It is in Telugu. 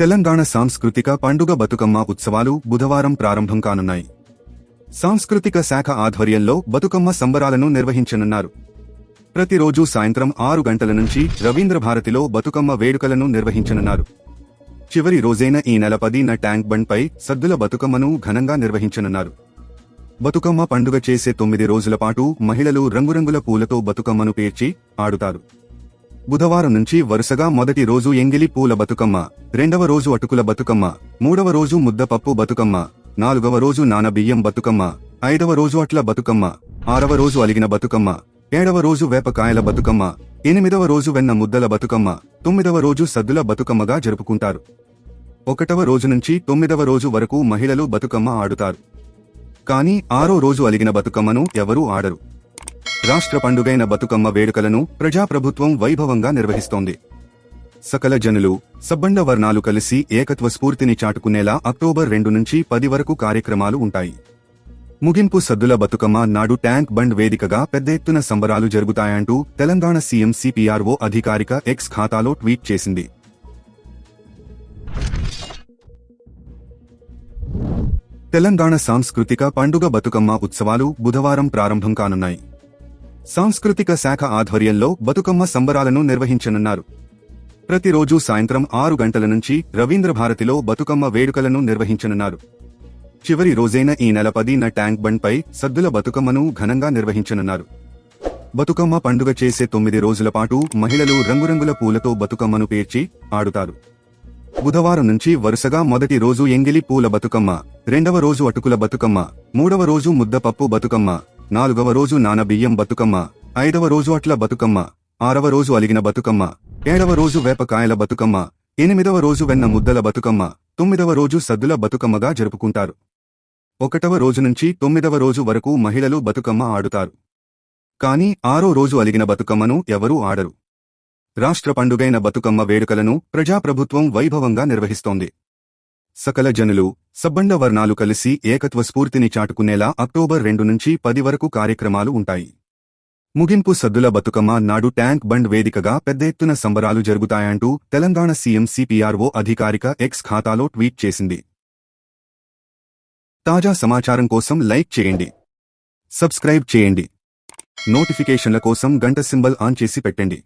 తెలంగాణ సాంస్కృతిక పండుగ బతుకమ్మ ఉత్సవాలు బుధవారం ప్రారంభం కానున్నాయి. సాంస్కృతిక శాఖ ఆధ్వర్యంలో బతుకమ్మ సంబరాలను నిర్వహించనున్నారు. ప్రతిరోజు సాయంత్రం 6 గంటల నుంచి రవీంద్ర భారతిలో బతుకమ్మ వేడుకలను నిర్వహించనున్నారు. చివరి రోజైన ఈ నెల 10న ట్యాంక్ బండ్ పై సద్దుల బతుకమ్మను ఘనంగా నిర్వహించనున్నారు. బతుకమ్మ పండుగ చేసే 9 రోజుల పాటు మహిళలు రంగురంగుల పూలతో బతుకమ్మను పేర్చి ఆడుతారు. బుధవారం నుంచి వరుసగా మొదటి రోజు ఎంగిలి పూల బతుకమ్మ, రెండవ రోజు అటుకుల బతుకమ్మ, మూడవ రోజు ముద్దపప్పు బతుకమ్మ, నాలుగవ రోజు నానబియ్యం బతుకమ్మ, ఐదవ రోజు అట్ల బతుకమ్మ, ఆరవ రోజు అలిగిన బతుకమ్మ, ఏడవ రోజు వేపకాయల బతుకమ్మ, ఎనిమిదవ రోజు వెన్న ముద్దల బతుకమ్మ, తొమ్మిదవ రోజు సద్దుల బతుకమ్మగా జరుపుకుంటారు. 1వ రోజు నుంచి 9వ రోజు వరకు మహిళలు బతుకమ్మ ఆడుతారు. కానీ 6వ రోజు అలిగిన బతుకమ్మను ఎవరూ ఆడరు. రాష్ట్ర పండుగైన బతుకమ్మ వేడుకలను ప్రజాప్రభుత్వం వైభవంగా నిర్వహిస్తోంది. సకల జనులు, సబ్బండ వర్ణాలు కలిసి ఏకత్వ స్ఫూర్తిని చాటుకునేలా అక్టోబర్ 2 నుంచి 10 వరకు కార్యక్రమాలు ఉంటాయి. ముగింపు సద్దుల బతుకమ్మ నాడు ట్యాంక్ బండ్ వేదికగా పెద్ద ఎత్తున సంబరాలు జరుగుతాయంటూ తెలంగాణ సీఎం సిపిఆర్ఓ అధికారిక ఎక్స్ ఖాతాలో ట్వీట్ చేసింది. తెలంగాణ సాంస్కృతిక పండుగ బతుకమ్మ ఉత్సవాలు బుధవారం ప్రారంభం కానున్నాయి. సాంస్కృతిక శాఖ ఆధ్వర్యంలో బతుకమ్మ సంబరాలను నిర్వహించనున్నారు. ప్రతిరోజు సాయంత్రం 6 గంటల నుంచి రవీంద్ర భారతిలో బతుకమ్మ వేడుకలను నిర్వహించనున్నారు. చివరి రోజైన ఈ నెల 10న ట్యాంక్ బండ్ పై సద్దుల బతుకమ్మను ఘనంగా నిర్వహించనున్నారు. బతుకమ్మ పండుగ చేసే 9 రోజుల పాటు మహిళలు రంగురంగుల పూలతో బతుకమ్మను పేర్చి ఆడుతారు. బుధవారం నుంచి వరుసగా మొదటి రోజు ఎంగిలి పూల బతుకమ్మ, రెండవ రోజు అటుకుల బతుకమ్మ, మూడవ రోజు ముద్దపప్పు బతుకమ్మ, నాలుగవ రోజు నానబియ్యం బతుకమ్మ, ఐదవ రోజు అట్ల బతుకమ్మ, ఆరవ రోజు అలిగిన బతుకమ్మ, ఏడవ రోజు వేపకాయల బతుకమ్మ, ఎనిమిదవ రోజు వెన్న ముద్దల బతుకమ్మ, 9వ రోజు సద్దుల బతుకమ్మగా జరుపుకుంటారు. 1వ రోజు నుంచి 9వ రోజు వరకు మహిళలు బతుకమ్మ ఆడుతారు. కానీ 6వ రోజు అలిగిన బతుకమ్మను ఎవరూ ఆడరు. రాష్ట్ర పండుగైన బతుకమ్మ వేడుకలను ప్రజాప్రభుత్వం వైభవంగా నిర్వహిస్తోంది. సకల జనులు, సబ్బండ వర్ణాలు కలిసి ఏకత్వ స్ఫూర్తిని చాటుకునేలా అక్టోబర్ 2 నుంచి 10 వరకు కార్యక్రమాలు ఉంటాయి. ముగింపు సద్దుల బతుకమ్మ నాడు ట్యాంక్ బండ్ వేదికగా పెద్ద ఎత్తున సంబరాలు జరుగుతాయంటూ తెలంగాణ సీఎం సిపిఆర్ఓ అధికారిక ఎక్స్ ఖాతాలో ట్వీట్ చేసింది. తాజా సమాచారం కోసం లైక్ చేయండి, సబ్స్క్రైబ్ చేయండి, నోటిఫికేషన్ల కోసం గంట సింబల్ ఆన్ చేసి పెట్టండి.